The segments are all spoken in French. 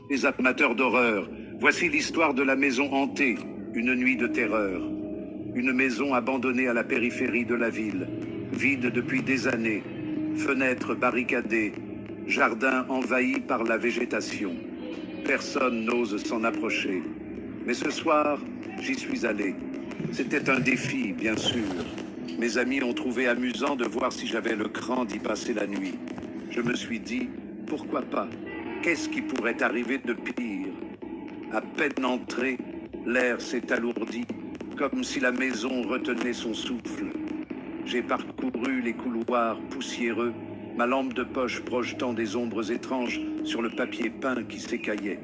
Les amateurs d'horreur, voici l'histoire de la maison hantée, une nuit de terreur. Une maison abandonnée à la périphérie de la ville, vide depuis des années, fenêtres barricadées, jardin envahi par la végétation. Personne n'ose s'en approcher. Mais ce soir, j'y suis allé. C'était un défi, bien sûr. Mes amis ont trouvé amusant de voir si j'avais le cran d'y passer la nuit. Je me suis dit, pourquoi pas? Qu'est-ce qui pourrait arriver de pire? À peine entré, l'air s'est alourdi, comme si la maison retenait son souffle. J'ai parcouru les couloirs poussiéreux, ma lampe de poche projetant des ombres étranges sur le papier peint qui s'écaillait.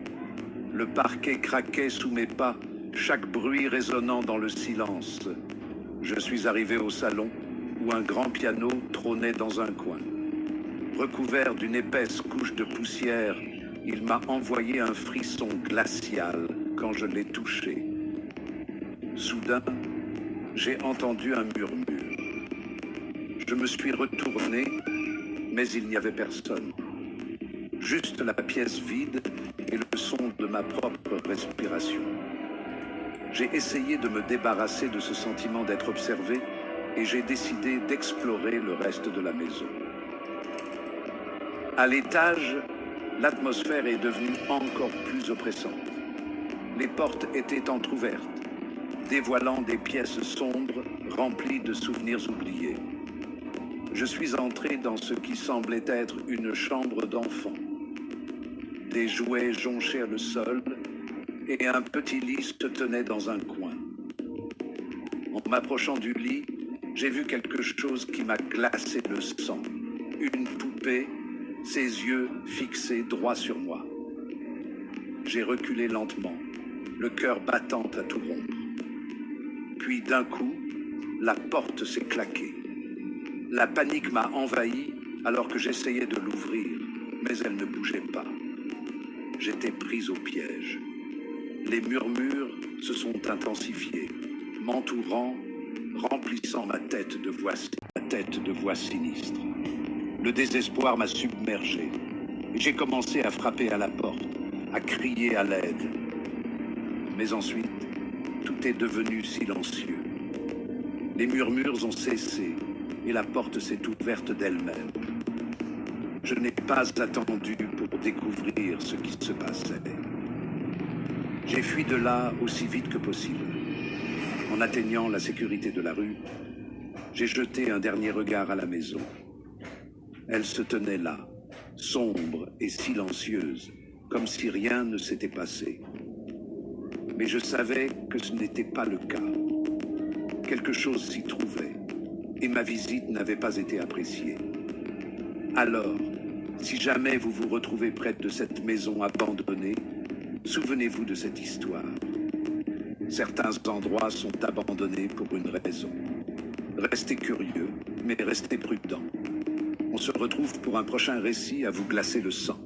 Le parquet craquait sous mes pas, chaque bruit résonnant dans le silence. Je suis arrivé au salon, où un grand piano trônait dans un coin. Recouvert d'une épaisse couche de poussière, il m'a envoyé un frisson glacial quand je l'ai touché. Soudain, j'ai entendu un murmure. Je me suis retourné, mais il n'y avait personne. Juste la pièce vide et le son de ma propre respiration. J'ai essayé de me débarrasser de ce sentiment d'être observé et j'ai décidé d'explorer le reste de la maison. À l'étage, l'atmosphère est devenue encore plus oppressante. Les portes étaient entr'ouvertes, dévoilant des pièces sombres remplies de souvenirs oubliés. Je suis entré dans ce qui semblait être une chambre d'enfant. Des jouets jonchaient le sol et un petit lit se tenait dans un coin. En m'approchant du lit, j'ai vu quelque chose qui m'a glacé le sang. Une poupée, ses yeux fixés droit sur moi. J'ai reculé lentement, le cœur battant à tout rompre. Puis d'un coup, la porte s'est claquée. La panique m'a envahi alors que j'essayais de l'ouvrir, mais elle ne bougeait pas. J'étais pris au piège. Les murmures se sont intensifiés, m'entourant, remplissant ma tête de voix sinistre. Le désespoir m'a submergé. J'ai commencé à frapper à la porte, à crier à l'aide. Mais ensuite, tout est devenu silencieux. Les murmures ont cessé et la porte s'est ouverte d'elle-même. Je n'ai pas attendu pour découvrir ce qui se passait. J'ai fui de là aussi vite que possible. En atteignant la sécurité de la rue, j'ai jeté un dernier regard à la maison. Elle se tenait là, sombre et silencieuse, comme si rien ne s'était passé. Mais je savais que ce n'était pas le cas. Quelque chose s'y trouvait, et ma visite n'avait pas été appréciée. Alors, si jamais vous vous retrouvez près de cette maison abandonnée, souvenez-vous de cette histoire. Certains endroits sont abandonnés pour une raison. Restez curieux, mais restez prudents. On se retrouve pour un prochain récit à vous glacer le sang.